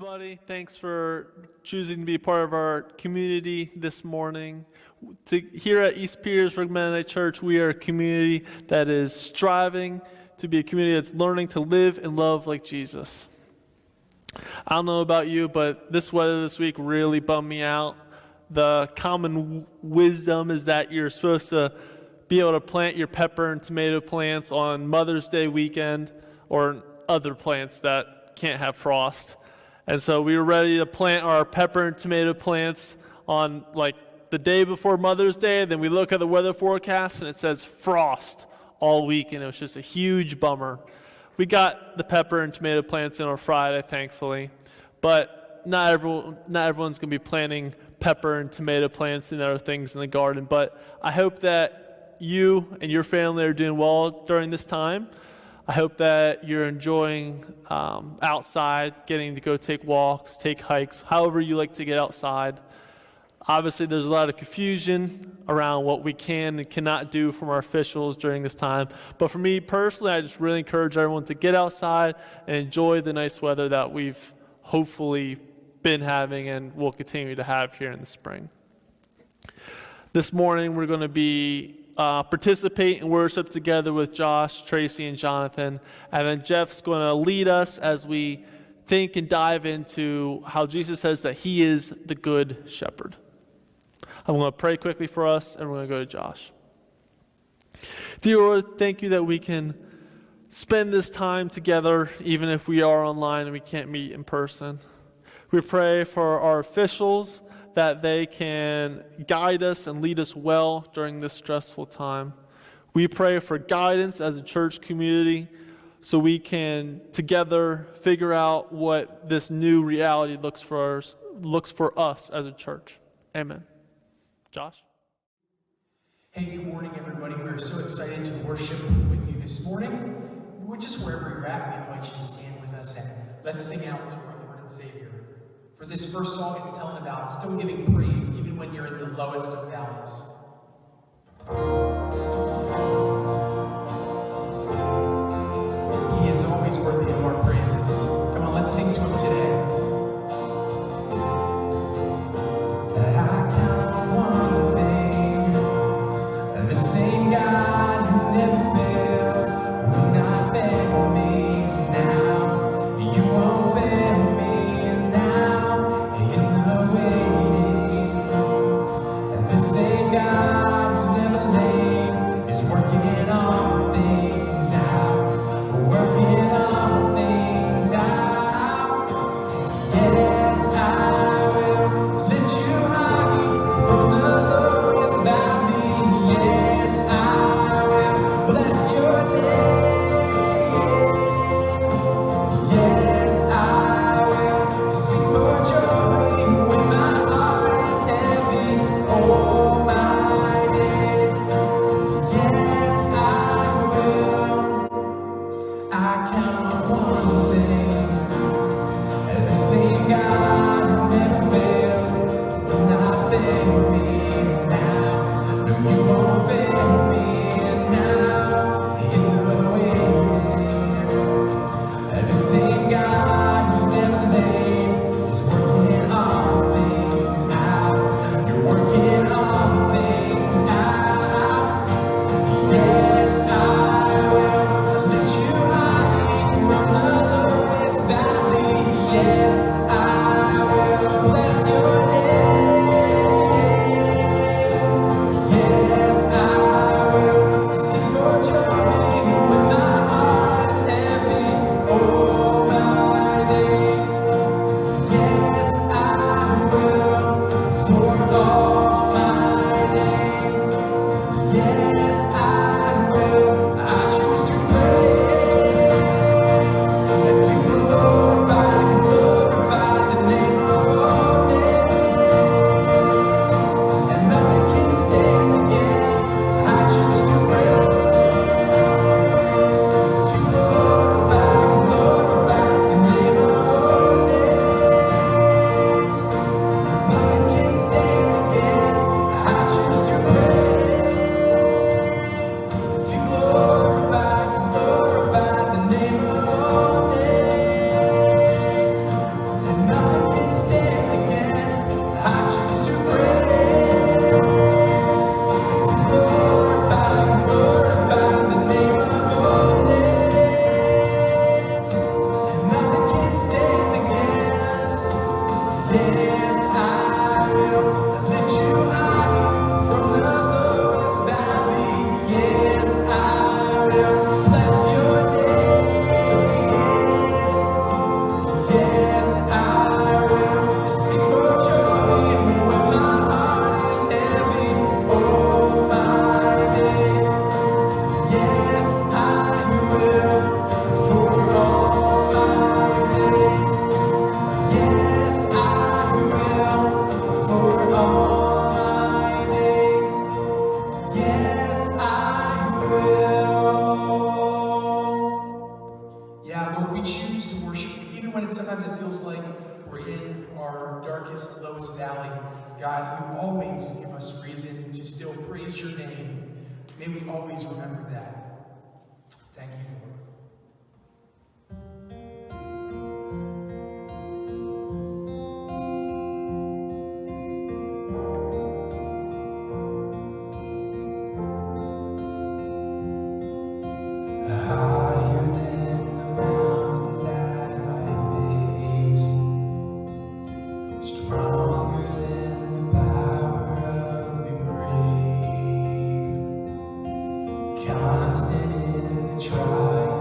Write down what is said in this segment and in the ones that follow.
everybody. Thanks for choosing to be part of our community this morning. Here at East Petersburg Mennonite Church, we are a community that is striving to be a community that's learning to live and love like Jesus. I don't know about you, but this weather this week really bummed me out. The common wisdom is that you're supposed to be able to plant your pepper and tomato plants on Mother's Day weekend or other plants that can't have frost. And so we were ready to plant our pepper and tomato plants on like the day before Mother's Day. Then we look at the weather forecast and it says frost all week, and it was just a huge bummer. We got the pepper and tomato plants in on Friday, thankfully, but not everyone's going to be planting pepper and tomato plants and other things in the garden. But I hope that you and your family are doing well during this time. I hope that you're enjoying outside, getting to go take walks, take hikes, however you like to get outside. Obviously, there's a lot of confusion around what we can and cannot do from our officials during this time. But for me personally, I just really encourage everyone to get outside and enjoy the nice weather that we've hopefully been having and will continue to have here in the spring. This morning, we're going to be participate in worship together with Josh, Tracy, and Jonathan. And then Jeff's going to lead us as we think and dive into how Jesus says that he is the good shepherd. I'm going to pray quickly for us, and we're going to go to Josh. Dear Lord, thank you that we can spend this time together, even if we are online and we can't meet in person. We pray for our officials, that they can guide us and lead us well during this stressful time. We pray for guidance as a church community so we can together figure out what this new reality looks for us as a church. Amen. Josh? Hey, good morning, everybody. We're so excited to worship with you this morning. Just wherever you're at, we invite you to stand with us and let's sing out to our Lord and Savior. For this first song, it's telling about still giving praise even when you're in the lowest of valleys. He is always worthy of our praises. Come on, let's sing to him today. I count on one thing, the same God who never fails will not fail me now. You won't fail me now in the waiting. And the same God who's never late is working all things out, working all things out. Yes, I will lift you high from the lowest valley. Yes, I will bless your name. Yes, I will sing for joy when my heart is heavy. All my days. Yes, I will for all my days. Yes, I will for all my days. Yes, I will. Yeah, Lord, we choose to worship you, even when sometimes it feels like we're in our darkest, lowest valley. God, you always give us reason to still praise your name. May we always remember that. Thank you, Lord. Higher than the mountains that I face, stronger than the power of the grave, constant in the trial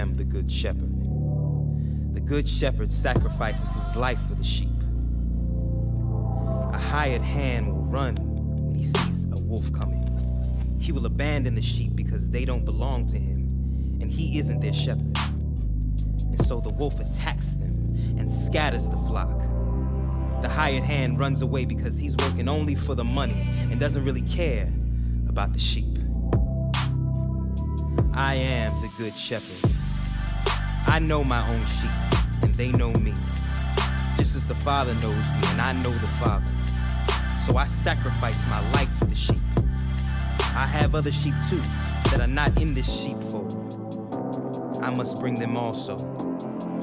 am the good shepherd. The good shepherd sacrifices his life for the sheep. A hired hand will run when he sees a wolf coming. He will abandon the sheep because they don't belong to him, and he isn't their shepherd. And so the wolf attacks them and scatters the flock. The hired hand runs away because he's working only for the money and doesn't really care about the sheep. I am the good shepherd. I know my own sheep, and they know me. Just as the Father knows me, and I know the Father. So I sacrifice my life for the sheep. I have other sheep too that are not in this sheepfold. I must bring them also.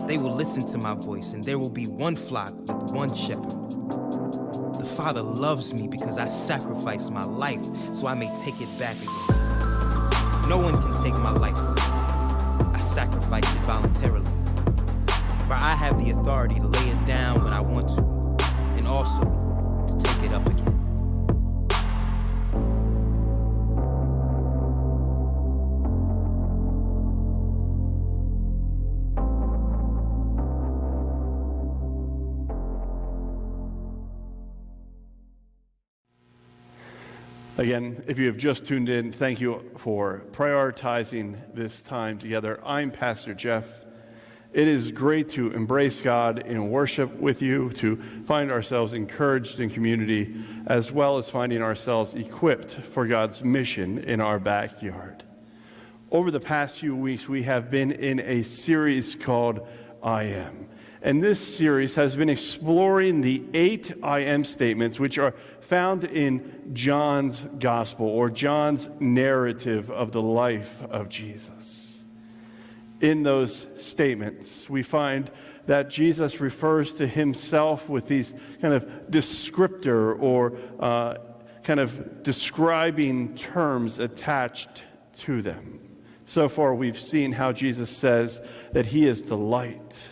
They will listen to my voice, and there will be one flock with one shepherd. The Father loves me because I sacrifice my life so I may take it back again. No one can take my life from me. I sacrifice it voluntarily. For I have the authority to lay it down when I want to, and also to take it up again. Again, if you have just tuned in, thank you for prioritizing this time together. I'm Pastor Jeff. It is great to embrace God in worship with you, to find ourselves encouraged in community, as well as finding ourselves equipped for God's mission in our backyard. Over the past few weeks, we have been in a series called I Am. And this series has been exploring the 8 I Am statements, which are found in John's gospel, or John's narrative of the life of Jesus. In those statements, we find that Jesus refers to himself with these kind of descriptor or kind of describing terms attached to them. So far, we've seen how Jesus says that he is the light,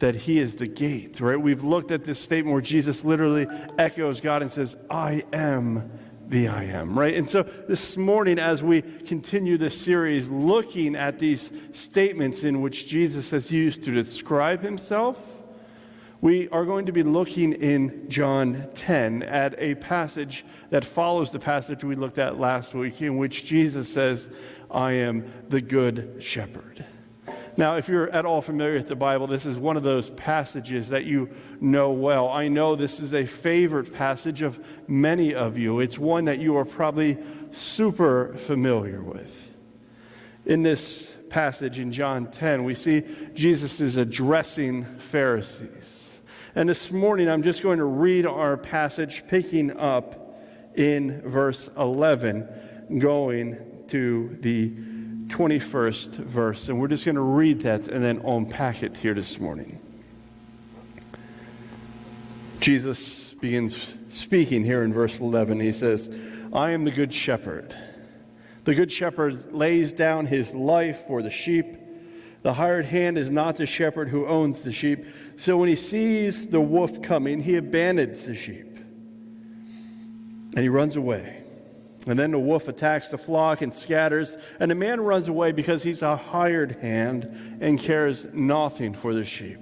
that he is the gate, right? We've looked at this statement where Jesus literally echoes God and says, I am the I am, right? And so this morning, as we continue this series, looking at these statements in which Jesus has used to describe himself, we are going to be looking in John 10 at a passage that follows the passage we looked at last week, in which Jesus says, I am the good shepherd. Now, if you're at all familiar with the Bible, this is one of those passages that you know well. I know this is a favorite passage of many of you. It's one that you are probably super familiar with. In this passage in John 10, we see Jesus is addressing Pharisees. And this morning, I'm just going to read our passage, picking up in verse 11, going to the 21st verse, and we're just going to read that and then unpack it here this morning. Jesus begins speaking here in verse 11. He says, I am the good shepherd. The good shepherd lays down his life for the sheep. The hired hand is not the shepherd who owns the sheep. So when he sees the wolf coming, he abandons the sheep and he runs away. And then the wolf attacks the flock and scatters, and the man runs away because he's a hired hand and cares nothing for the sheep.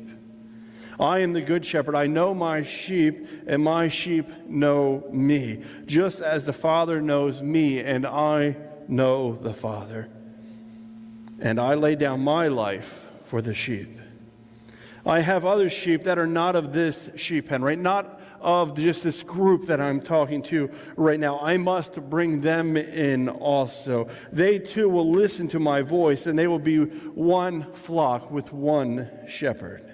I am the good shepherd. I know my sheep, and my sheep know me, just as the Father knows me, and I know the Father. And I lay down my life for the sheep. I have other sheep that are not of this sheep pen, right? Not of just this group that I'm talking to right now. I must bring them in also. They too will listen to my voice, and they will be one flock with one shepherd.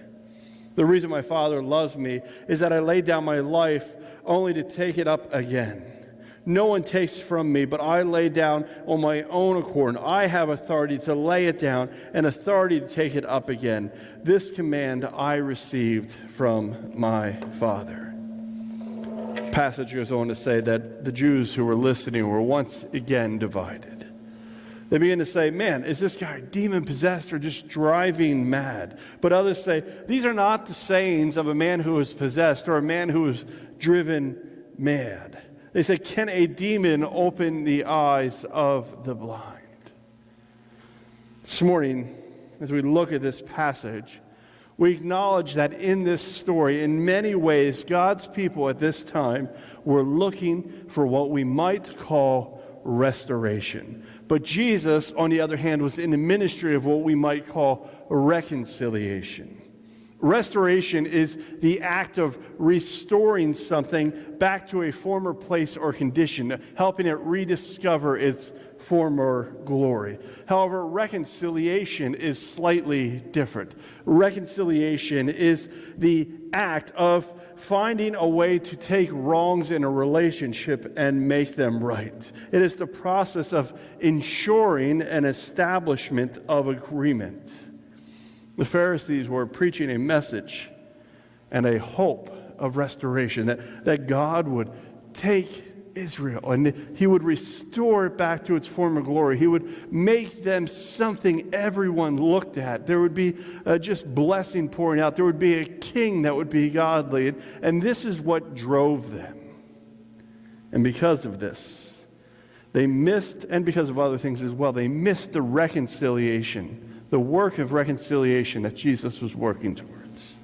The reason my Father loves me is that I lay down my life only to take it up again. No one takes from me, but I lay down on my own accord. I have authority to lay it down and authority to take it up again. This command I received from my Father. Passage goes on to say that the Jews who were listening were once again divided. They begin to say, man, is this guy demon-possessed or just driving mad? But others say, these are not the sayings of a man who is possessed or a man who is driven mad. They say, can a demon open the eyes of the blind? This morning, as we look at this passage, we acknowledge that in this story, in many ways, God's people at this time were looking for what we might call restoration. But Jesus, on the other hand, was in the ministry of what we might call reconciliation. Restoration is the act of restoring something back to a former place or condition, helping it rediscover its former glory. However, reconciliation is slightly different. Reconciliation is the act of finding a way to take wrongs in a relationship and make them right. It is the process of ensuring an establishment of agreement. The Pharisees were preaching a message and a hope of restoration, that God would take Israel and he would restore it back to its former glory. He would make them something everyone looked at. There would be just blessing pouring out. There would be a king that would be godly. And this is what drove them. And because of this, they missed, and because of other things as well, they missed the reconciliation, the work of reconciliation that Jesus was working towards.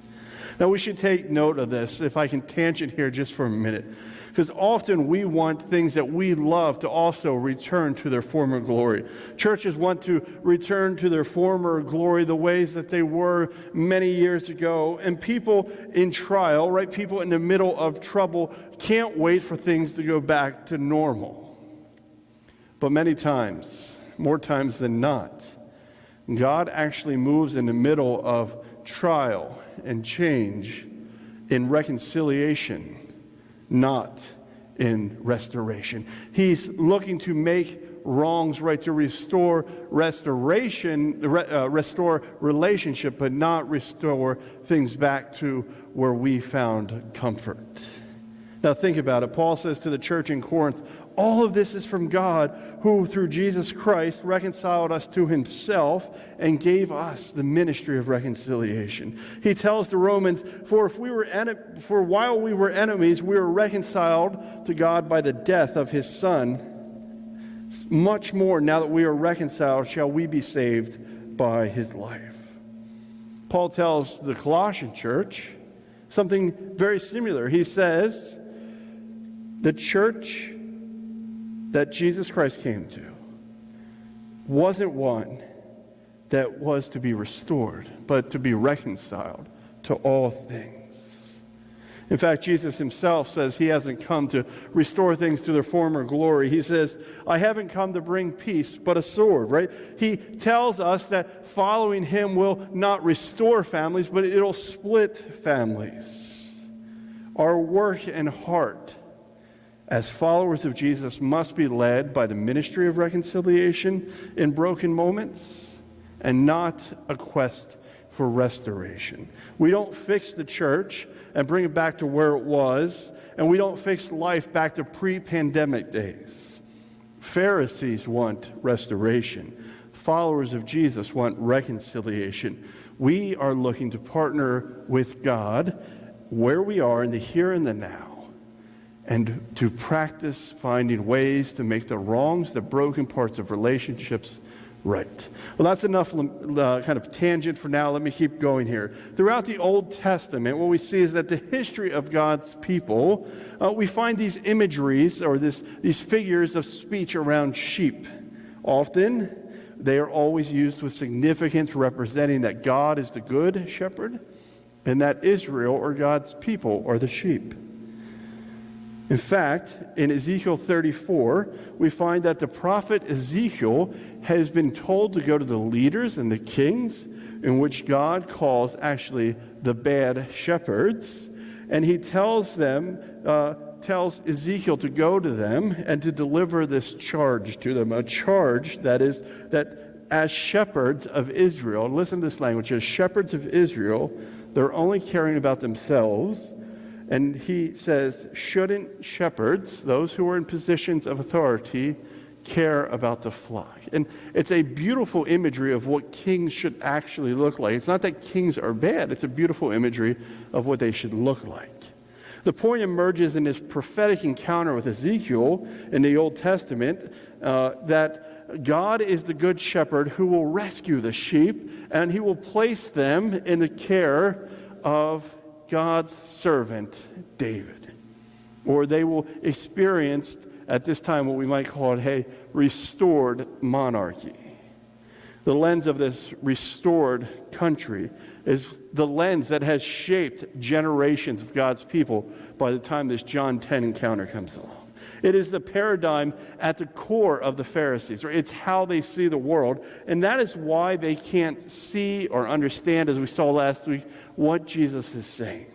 Now we should take note of this, if I can tangent here just for a minute. Because often we want things that we love to also return to their former glory. Churches want to return to their former glory the ways that they were many years ago. And people in trial, right, people in the middle of trouble can't wait for things to go back to normal. But many times, more times than not, God actually moves in the middle of trial and change in reconciliation, not in restoration. He's looking to make wrongs right, to restore restoration, restore relationship, but not restore things back to where we found comfort. Now think about it. Paul says to the church in Corinth, all of this is from God, who through Jesus Christ reconciled us to himself and gave us the ministry of reconciliation. He tells the Romans, for while we were enemies, we were reconciled to God by the death of his Son. Much more, now that we are reconciled, shall we be saved by his life. Paul tells the Colossian church something very similar. He says, the church that Jesus Christ came to wasn't one that was to be restored, but to be reconciled to all things. In fact, Jesus himself says he hasn't come to restore things to their former glory. He says, I haven't come to bring peace, but a sword, right? He tells us that following him will not restore families, but it'll split families. Our work and heart as followers of Jesus must be led by the ministry of reconciliation in broken moments and not a quest for restoration. We don't fix the church and bring it back to where it was, and we don't fix life back to pre-pandemic days. Pharisees want restoration. Followers of Jesus want reconciliation. We are looking to partner with God where we are in the here and the now, and to practice finding ways to make the wrongs, the broken parts of relationships right. Well, that's enough kind of tangent for now. Let me keep going here. Throughout the Old Testament, what we see is that the history of God's people, we find these imageries or these figures of speech around sheep. Often, they are always used with significance representing that God is the good shepherd and that Israel, or God's people, are the sheep. In fact, in Ezekiel 34, we find that the prophet Ezekiel has been told to go to the leaders and the kings, in which God calls actually the bad shepherds, and he tells Ezekiel to go to them and to deliver this charge to them, a charge that is that as shepherds of Israel, listen to this language, as shepherds of Israel, they're only caring about themselves. And he says, shouldn't shepherds, those who are in positions of authority, care about the flock? And it's a beautiful imagery of what kings should actually look like. It's not that kings are bad. It's a beautiful imagery of what they should look like. The point emerges in his prophetic encounter with Ezekiel in the Old Testament that God is the good shepherd who will rescue the sheep, and he will place them in the care of God's servant, David. Or they will experience at this time what we might call a restored monarchy. The lens of this restored country is the lens that has shaped generations of God's people by the time this John 10 encounter comes along. It is the paradigm at the core of the Pharisees. Right? It's how they see the world, and that is why they can't see or understand, as we saw last week, what Jesus is saying.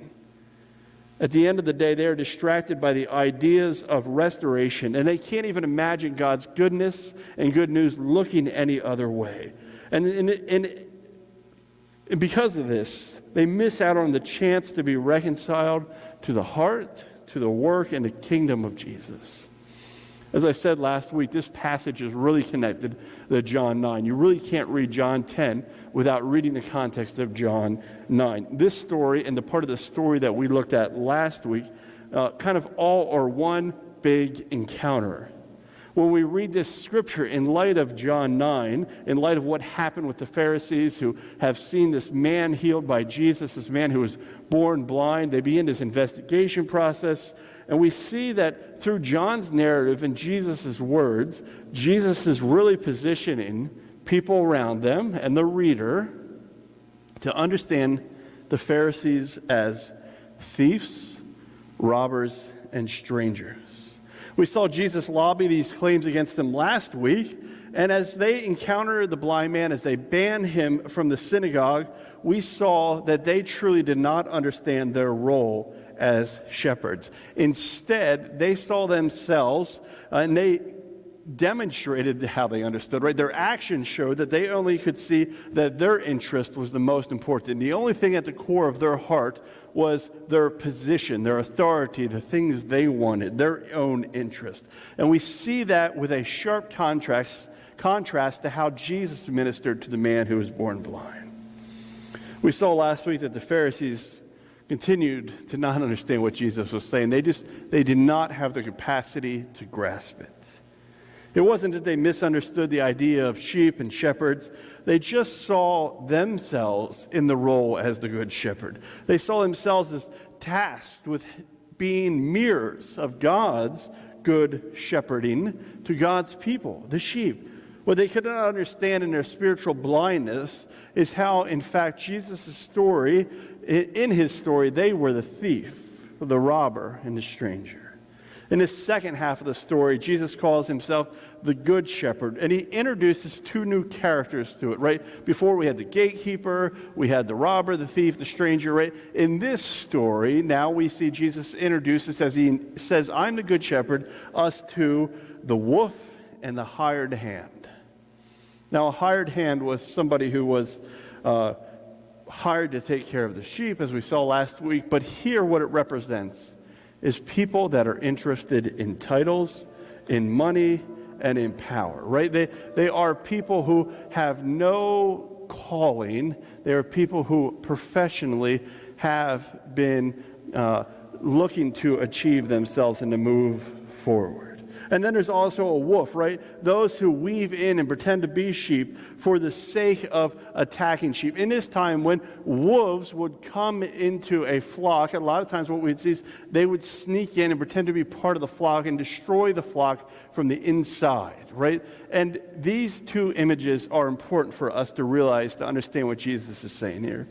At the end of the day, they are distracted by the ideas of restoration, and they can't even imagine God's goodness and good news looking any other way. And because of this, they miss out on the chance to be reconciled to the heart, to the work, and the kingdom of Jesus. As I said last week, this passage is really connected to John 9. You really can't read John 10 without reading the context of John 9. This story and the part of the story that we looked at last week kind of all are one big encounter. When we read this scripture in light of John 9, in light of what happened with the Pharisees who have seen this man healed by Jesus, this man who was born blind, they begin this investigation process. And we see that through John's narrative and Jesus' words, Jesus is really positioning people around them and the reader to understand the Pharisees as thieves, robbers, and strangers. We saw Jesus lobby these claims against them last week, and as they encounter the blind man, as they ban him from the synagogue, we saw that they truly did not understand their role as shepherds. Instead, they saw themselves, and they demonstrated how they understood, right? Their actions showed that they only could see that their interest was the most important. The only thing at the core of their heart was their position, their authority, the things they wanted, their own interest. And we see that with a sharp contrast to how Jesus ministered to the man who was born blind. We saw last week that the Pharisees continued to not understand what Jesus was saying. They did not have the capacity to grasp it. It wasn't that they misunderstood the idea of sheep and shepherds. They just saw themselves in the role as the good shepherd. They saw themselves as tasked with being mirrors of God's good shepherding to God's people, the sheep. What they could not understand in their spiritual blindness is how, in fact, Jesus' story, in his story, they were the thief, the robber, and the stranger. In the second half of the story, Jesus calls himself the Good Shepherd, and he introduces two new characters to it, right? Before we had the gatekeeper, we had the robber, the thief, the stranger, right? In this story, now we see Jesus introduces, as he says, I'm the Good Shepherd, us to the wolf and the hired hand. Now, a hired hand was somebody who was hired to take care of the sheep, as we saw last week, but here what it represents is people that are interested in titles, in money, and in power, right? They are people who have no calling. They are people who professionally have been looking to achieve themselves and to move forward. And then there's also a wolf, right? Those who weave in and pretend to be sheep for the sake of attacking sheep. In this time when wolves would come into a flock, a lot of times what we'd see is they would sneak in and pretend to be part of the flock and destroy the flock from the inside, right? And these two images are important for us to realize, to understand what Jesus is saying here.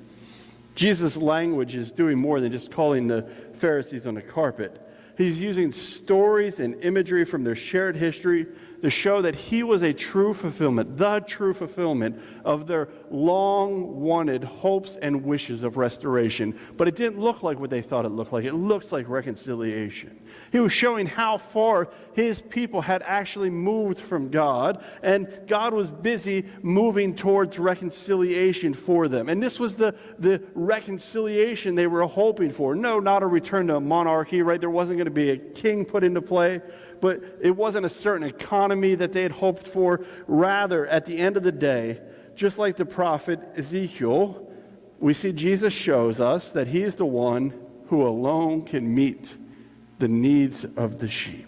Jesus' language is doing more than just calling the Pharisees on the carpet. He's using stories and imagery from their shared history to show that he was a true fulfillment, the true fulfillment of their long-wanted hopes and wishes of restoration. But it didn't look like what they thought it looked like. It looks like reconciliation. He was showing how far his people had actually moved from God, and God was busy moving towards reconciliation for them. And this was the reconciliation they were hoping for. No, not a return to a monarchy, right? There wasn't going to be a king put into play, but it wasn't a certain economy that they had hoped for. Rather, at the end of the day, just like the prophet Ezekiel, we see Jesus shows us that he is the one who alone can meet the needs of the sheep.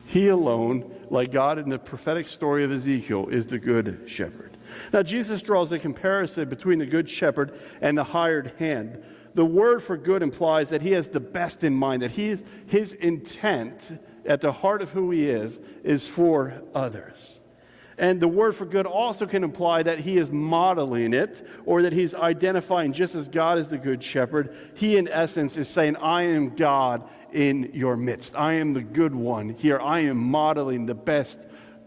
He alone, like God in the prophetic story of Ezekiel, is the good shepherd. Now, Jesus draws a comparison between the good shepherd and the hired hand. The word for good implies that he has the best in mind, that his intent at the heart of who he is for others. And the word for good also can imply that he is modeling it, or that he's identifying, just as God is the good shepherd, he in essence is saying, I am God in your midst. I am the good one here. I am modeling the best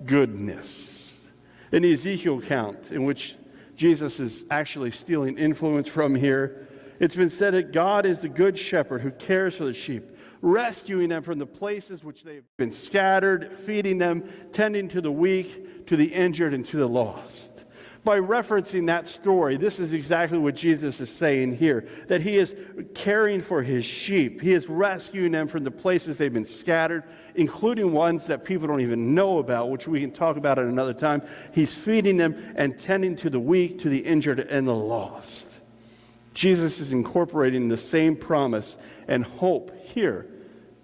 goodness. In the Ezekiel account, in which Jesus is actually stealing influence from here, it's been said that God is the good shepherd who cares for the sheep, rescuing them from the places which they've been scattered, feeding them, tending to the weak, to the injured, and to the lost. By referencing that story, this is exactly what Jesus is saying here, that he is caring for his sheep. He is rescuing them from the places they've been scattered, including ones that people don't even know about, which we can talk about at another time. He's feeding them and tending to the weak, to the injured, and the lost. Jesus is incorporating the same promise and hope here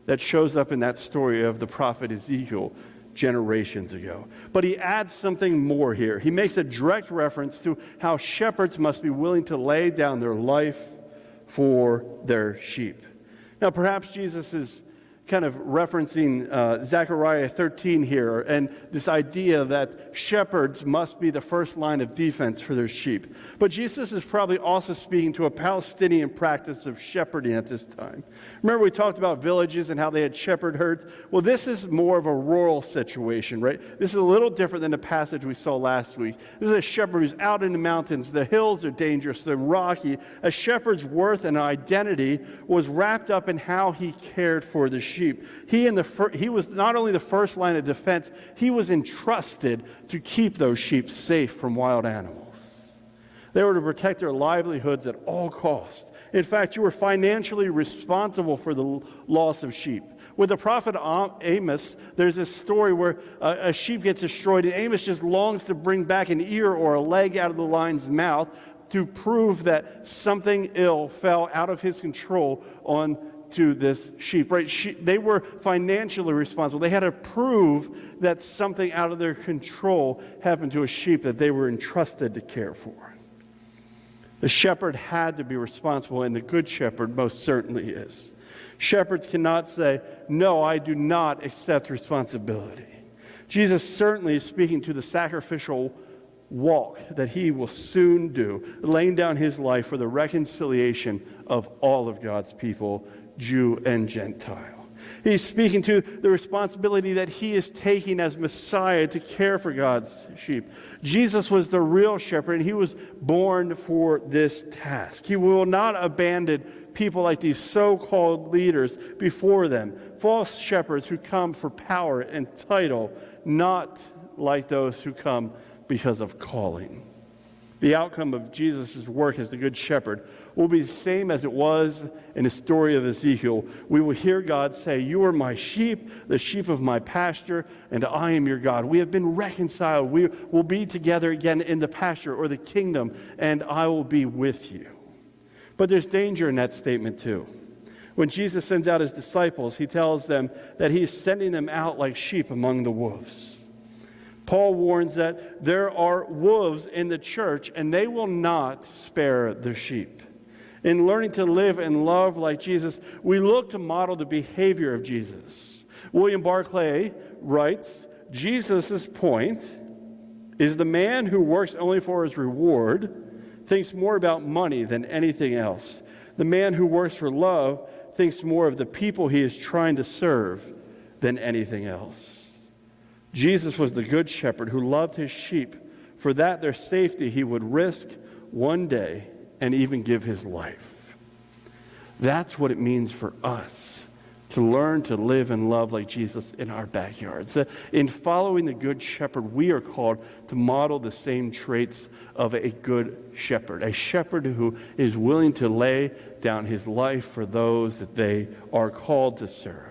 that shows up in that story of the prophet Ezekiel generations ago. But he adds something more here. He makes a direct reference to how shepherds must be willing to lay down their life for their sheep. Now, perhaps Jesus is kind of referencing Zechariah 13 here, and this idea that shepherds must be the first line of defense for their sheep. But Jesus is probably also speaking to a Palestinian practice of shepherding at this time. Remember, we talked about villages and how they had shepherd herds? Well, this is more of a rural situation, right? This is a little different than the passage we saw last week. This is a shepherd who's out in the mountains. The hills are dangerous, they're rocky. A shepherd's worth and identity was wrapped up in how he cared for the sheep. He was not only the first line of defense, he was entrusted to keep those sheep safe from wild animals. They were to protect their livelihoods at all costs. In fact, you were financially responsible for the loss of sheep. With the prophet Amos, there's this story where a sheep gets destroyed, and Amos just longs to bring back an ear or a leg out of the lion's mouth to prove that something ill fell out of his control on to this sheep, right? They were financially responsible. They had to prove that something out of their control happened to a sheep that they were entrusted to care for. The shepherd had to be responsible, and the good shepherd most certainly is. Shepherds cannot say, no, I do not accept responsibility. Jesus certainly is speaking to the sacrificial walk that he will soon do, laying down his life for the reconciliation of all of God's people, Jew and Gentile. He's speaking to the responsibility that he is taking as Messiah to care for God's sheep. Jesus was the real shepherd, and he was born for this task. He will not abandon people like these so-called leaders before them, false shepherds who come for power and title, not like those who come because of calling. The outcome of Jesus' work as the Good Shepherd will be the same as it was in the story of Ezekiel. We will hear God say, you are my sheep, the sheep of my pasture, and I am your God. We have been reconciled. We will be together again in the pasture or the kingdom, and I will be with you. But there's danger in that statement too. When Jesus sends out his disciples, he tells them that he's sending them out like sheep among the wolves. Paul warns that there are wolves in the church, and they will not spare the sheep. In learning to live and love like Jesus, we look to model the behavior of Jesus. William Barclay writes, Jesus' point is the man who works only for his reward thinks more about money than anything else. The man who works for love thinks more of the people he is trying to serve than anything else. Jesus was the good shepherd who loved his sheep. For that, their safety, he would risk one day and even give his life. That's what it means for us to learn to live and love like Jesus in our backyards. In following the good shepherd, we are called to model the same traits of a good shepherd, a shepherd who is willing to lay down his life for those that they are called to serve.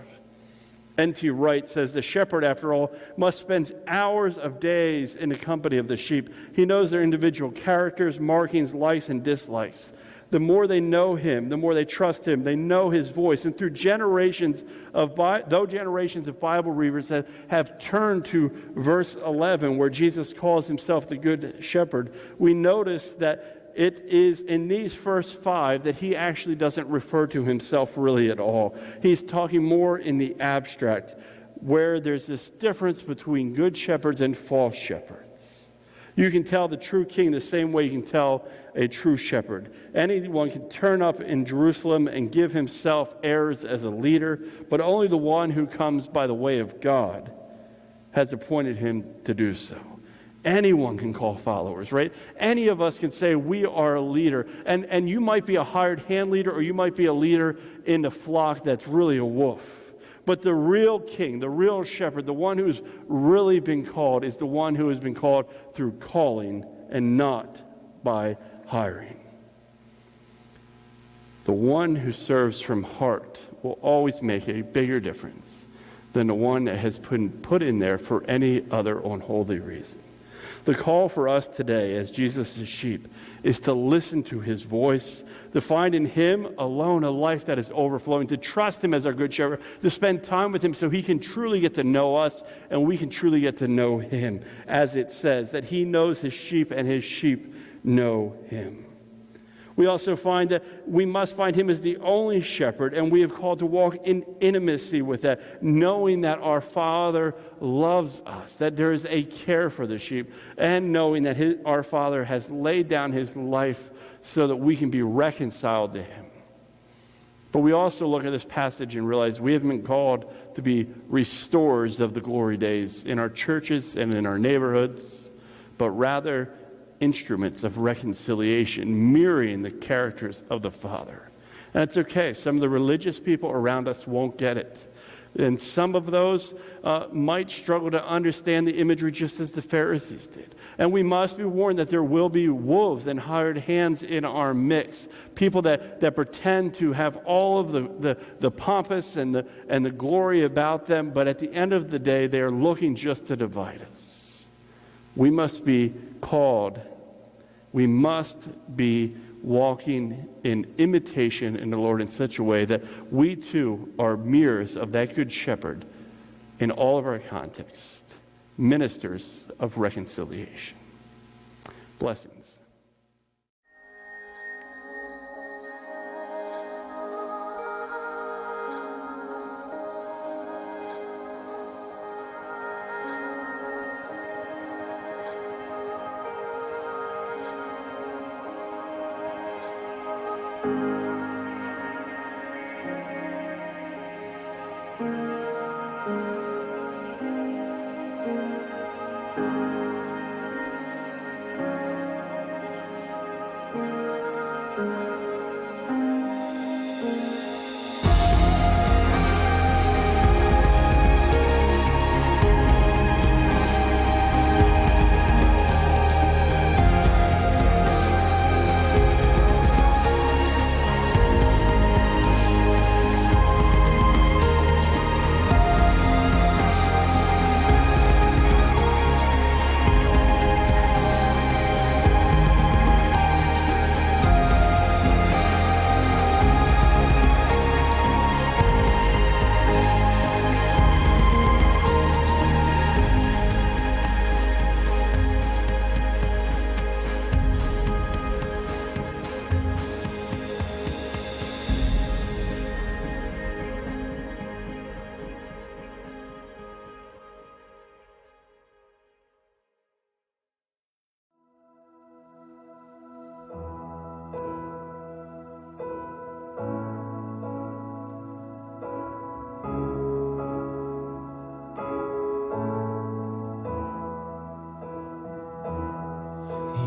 N.T. Wright says, the shepherd, after all, must spend hours of days in the company of the sheep. He knows their individual characters, markings, likes, and dislikes. the more they know him, the more they trust him, they know his voice. And through generations of Bible readers have turned to verse 11, where Jesus calls himself the Good Shepherd, we notice that it is in these first 5 that he actually doesn't refer to himself really at all. He's talking more in the abstract, where there's this difference between good shepherds and false shepherds. You can tell the true king the same way you can tell a true shepherd. Anyone can turn up in Jerusalem and give himself airs as a leader, but only the one who comes by the way of God has appointed him to do so. Anyone can call followers, right? Any of us can say we are a leader. And you might be a hired hand leader, or you might be a leader in the flock that's really a wolf. But the real king, the real shepherd, the one who's really been called, is the one who has been called through calling and not by hiring. The one who serves from heart will always make a bigger difference than the one that has been put in there for any other unholy reason. The call for us today as Jesus' sheep is to listen to his voice, to find in him alone a life that is overflowing, to trust him as our good shepherd, to spend time with him so he can truly get to know us and we can truly get to know him, as it says, that he knows his sheep and his sheep know him. We also find that we must find him as the only shepherd, and we have called to walk in intimacy with that, knowing that our Father loves us, that there is a care for the sheep, and knowing that our Father has laid down his life so that we can be reconciled to him. But we also look at this passage and realize we haven't been called to be restorers of the glory days in our churches and in our neighborhoods, but rather instruments of reconciliation, mirroring the characters of the Father. And it's okay. Some of the religious people around us won't get it. And some of those might struggle to understand the imagery just as the Pharisees did. And we must be warned that there will be wolves and hired hands in our mix. People that pretend to have all of the pompous and the glory about them, but at the end of the day, they are looking just to divide us. We must be called. We must be walking in imitation in the Lord in such a way that we too are mirrors of that good shepherd in all of our contexts, ministers of reconciliation. Blessings.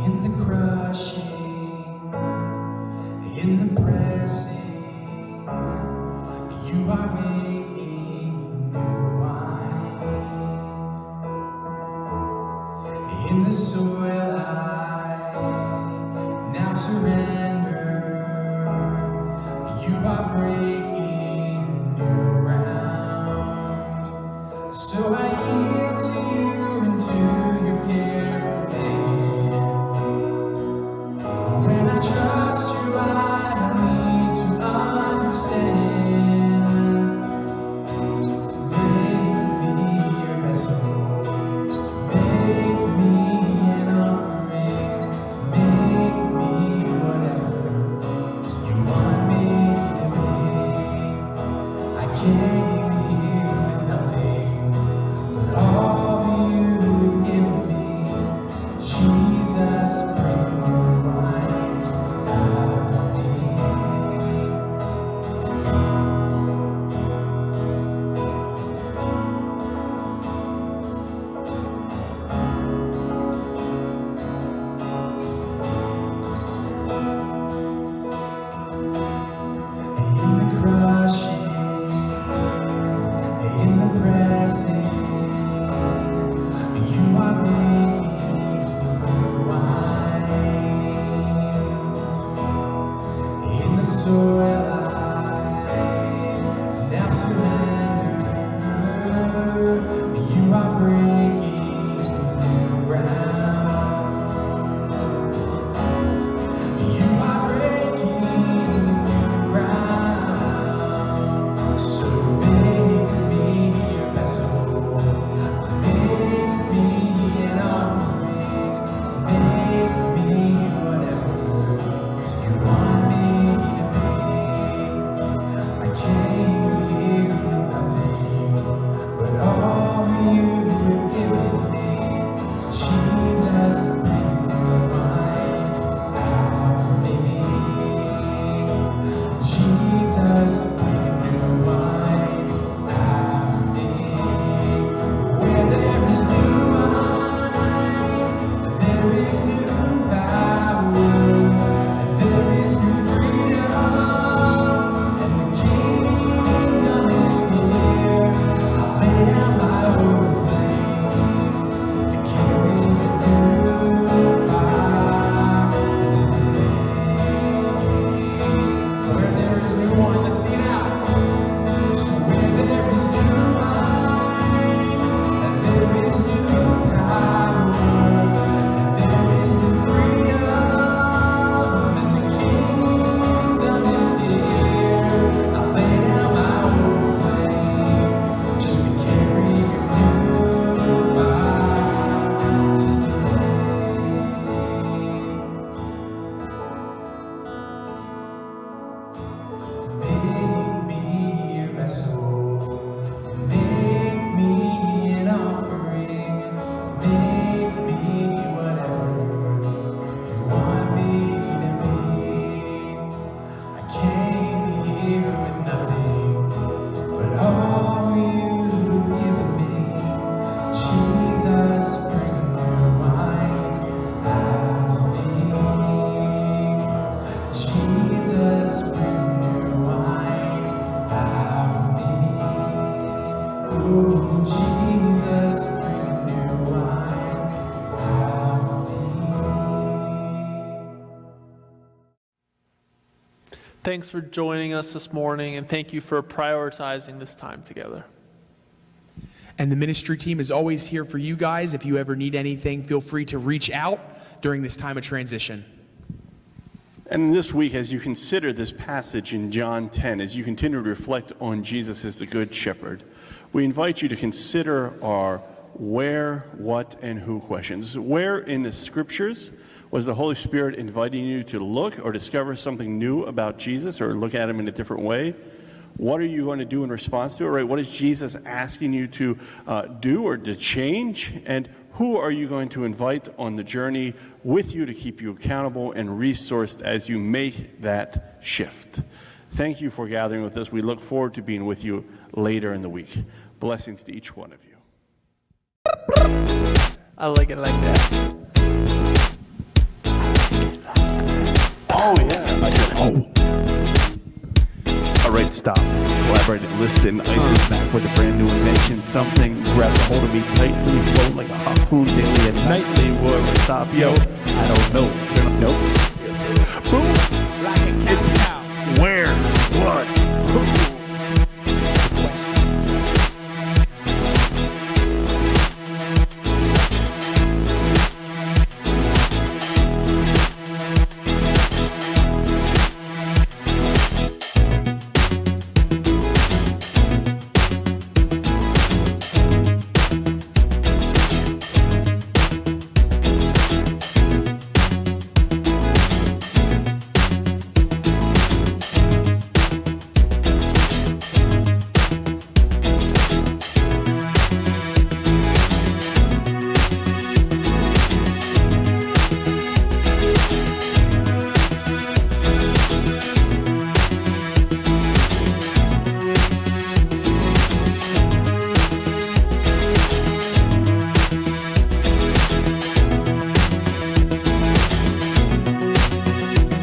In the crushing, in the pressing, you are making new wine. In the soil I now surrender, you are breaking new ground. So I yield to you and to your care. When I trust you, I Thanks for joining us this morning, and thank you for prioritizing this time together. And the ministry team is always here for you guys. If you ever need anything, feel free to reach out during this time of transition. And this week, as you consider this passage in John 10, as you continue to reflect on Jesus as the Good Shepherd, we invite you to consider our where, what, and who questions. Where in the scriptures was the Holy Spirit inviting you to look or discover something new about Jesus or look at him in a different way? What are you going to do in response to it, right? What is Jesus asking you to do or to change? And who are you going to invite on the journey with you to keep you accountable and resourced as you make that shift? Thank you for gathering with us. We look forward to being with you later in the week. Blessings to each one of you. I like it like that. Oh, yeah. All right, stop. Collaborate and listen. Ice is back with a brand new invention. Something grabs a hold of me tightly, float like a harpoon daily and nightly. Will it stop? Yo, I don't know. Nope.